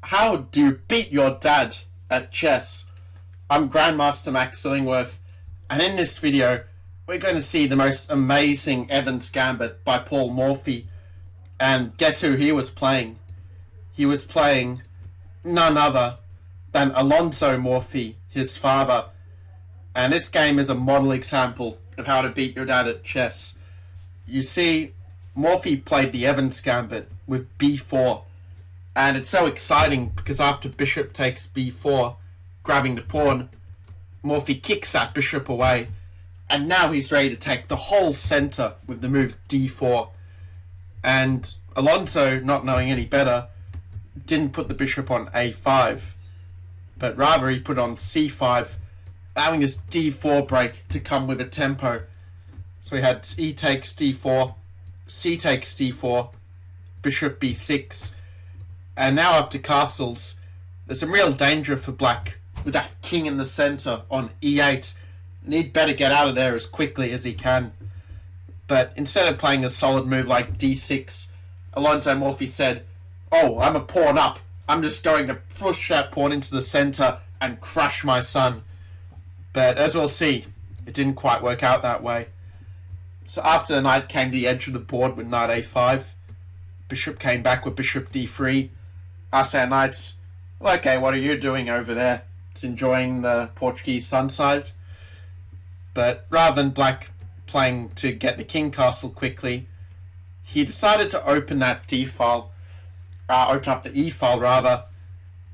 How do you beat your dad at chess? I'm Grandmaster Max Illingworth, and in this video, we're going to see the most amazing Evans Gambit by Paul Morphy. And guess who he was playing? He was playing none other than Alonzo Morphy, his father. And this game is a model example of how to beat your dad at chess. You see, Morphy played the Evans Gambit with b4. And it's so exciting because after bishop takes b4, grabbing the pawn, Morphy kicks that bishop away. And now he's ready to take the whole center with the move d4. And Alonzo, not knowing any better, didn't put the bishop on a5, but rather he put on c5, allowing his d4 break to come with a tempo. So we had e takes d4, c takes d4, bishop b6, and now after castles, there's some real danger for black with that king in the center on e8, and he'd better get out of there as quickly as he can. But instead of playing a solid move like d6, Alonzo Morphy said, "Oh, I'm a pawn up. I'm just going to push that pawn into the center and crush my son." But as we'll see, it didn't quite work out that way. So after the knight came to the edge of the board with knight a5, bishop came back with bishop d3. Asked our knights, "Well, okay, what are you doing over there?" It's enjoying the Portuguese sunside. But rather than black playing to get the king castle quickly, he decided to open that d-file, open up the e-file rather,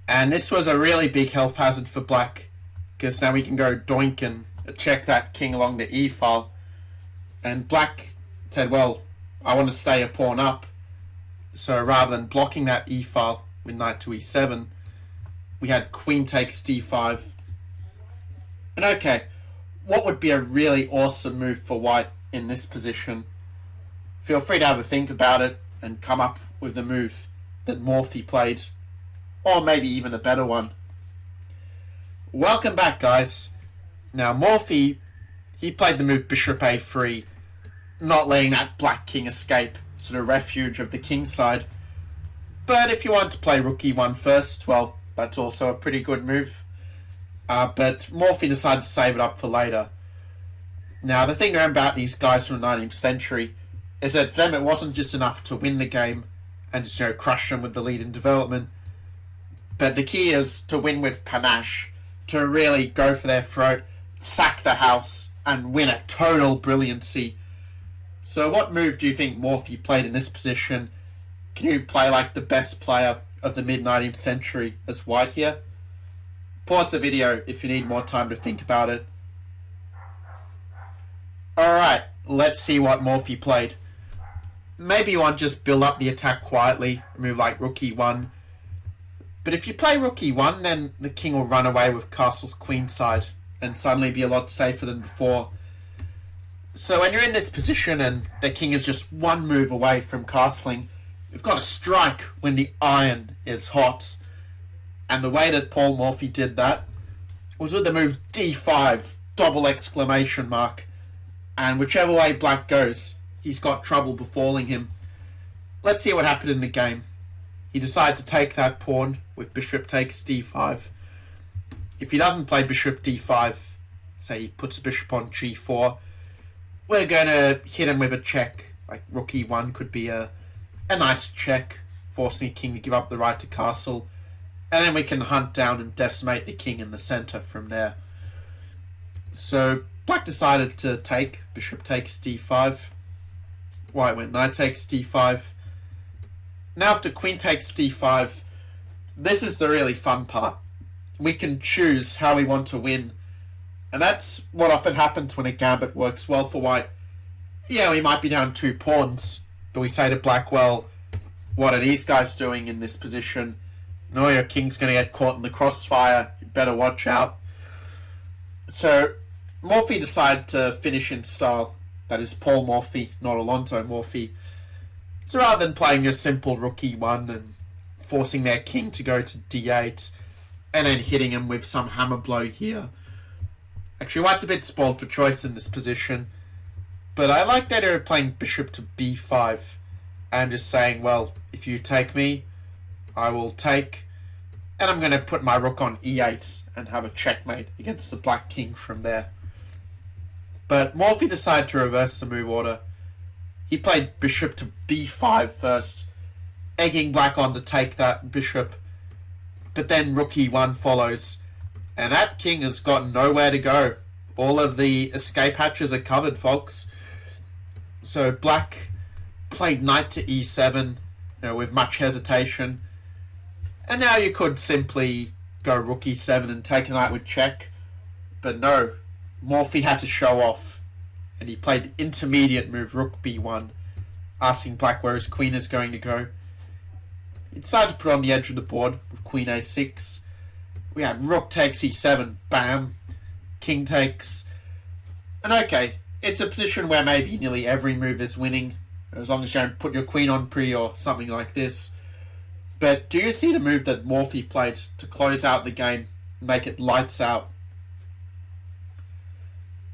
and this was a really big health hazard for black, because now we can go doink and check that king along the e-file, and black said, well, I want to stay a pawn up, so rather than blocking that e-file with knight to e7, we had queen takes d5, and okay, what would be a really awesome move for white in this position? Feel free to have a think about it and come up with the move that Morphy played, or maybe even a better one. Welcome back, guys. Now Morphy, he played the move bishop a3, not letting that black king escape to the refuge of the king side. But if you want to play rook e1 first, well, that's also a pretty good move. But Morphy decided to save it up for later. Now, the thing about these guys from the 19th century is that for them it wasn't just enough to win the game and just, crush them with the lead in development. But the key is to win with panache, to really go for their throat, sack the house, and win a total brilliancy. So what move do you think Morphy played in this position? Can you play like the best player of the mid-19th century as white here? Pause the video if you need more time to think about it. Alright, let's see what Morphy played. Maybe you want to just build up the attack quietly, a move like rook e1. But if you play rook e1, then the king will run away with castle's queenside and suddenly be a lot safer than before. So when you're in this position and the king is just one move away from castling, you've got to strike when the iron is hot. And the way that Paul Morphy did that was with the move d5, double exclamation mark. And whichever way black goes, he's got trouble befalling him. Let's see what happened in the game. He decided to take that pawn with bishop takes d5. If he doesn't play bishop d5, say he puts the bishop on g4, we're going to hit him with a check. Like rook e1 could be a nice check, forcing a king to give up the right to castle. And then we can hunt down and decimate the king in the center from there. So black decided to take bishop takes d5. White went knight takes d5. Now after queen takes d5, this is the really fun part. We can choose how we want to win. And that's what often happens when a gambit works well for white. Yeah, we might be down 2 pawns, but we say to black, well, what are these guys doing in this position? No, your king's going to get caught in the crossfire. You better watch out. So Morphy decided to finish in style. That is Paul Morphy, not Alonzo Morphy. So rather than playing a simple rook e1 and forcing their king to go to d8 and then hitting him with some hammer blow here. Actually, white's a bit spoiled for choice in this position. But I like the idea of playing bishop to b5 and just saying, well, if you take me, I will take. And I'm going to put my rook on e8 and have a checkmate against the black king from there. But Morphy decided to reverse the move order. He played bishop to b5 first, egging black on to take that bishop. But then rook e1 follows. And that king has got nowhere to go. All of the escape hatches are covered, folks. So black played knight to e7, with much hesitation. And now you could simply go rook e7 and take a knight with check. But no, Morphy had to show off. And he played the intermediate move, rook b1, asking black where his queen is going to go. He decided to put on the edge of the board with queen a6. We had rook takes e7, bam, king takes. And okay, it's a position where maybe nearly every move is winning, as long as you don't put your queen on pre or something like this. But do you see the move that Morphy played to close out the game, make it lights out?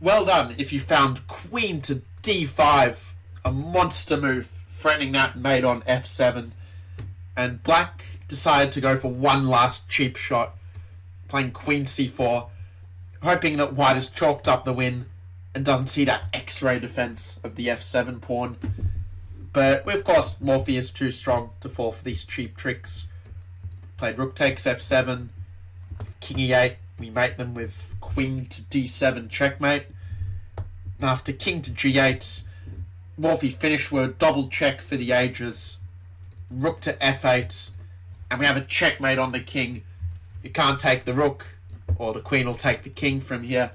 Well done if you found queen to d5, a monster move, threatening that mate on f7. And black decided to go for one last cheap shot, playing queen c4, hoping that white has chalked up the win and doesn't see that x-ray defense of the f7 pawn. But of course Morphy is too strong to fall for these cheap tricks. Played rook takes f7, king e8, we mate them with queen to d7 checkmate. And after king to g8, Morphy finished with a double check for the ages. Rook to f8, and we have a checkmate on the king. You can't take the rook, or the queen will take the king from here.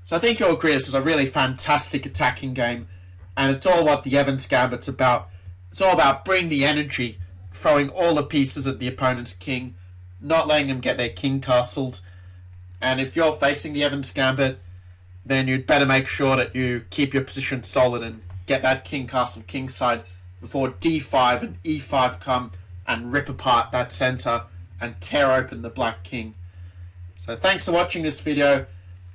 So I think you'll agree this is a really fantastic attacking game, and it's all what the Evans Gambit's about. It's all about bringing the energy, throwing all the pieces at the opponent's king, not letting them get their king castled. And if you're facing the Evans Gambit, then you'd better make sure that you keep your position solid and get that king castled kingside before d5 and e5 come and rip apart that center and tear open the black king. So thanks for watching this video.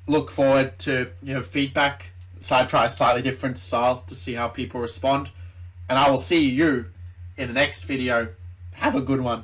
Look forward to feedback. So I try a slightly different style to see how people respond. And I will see you in the next video. Have a good one.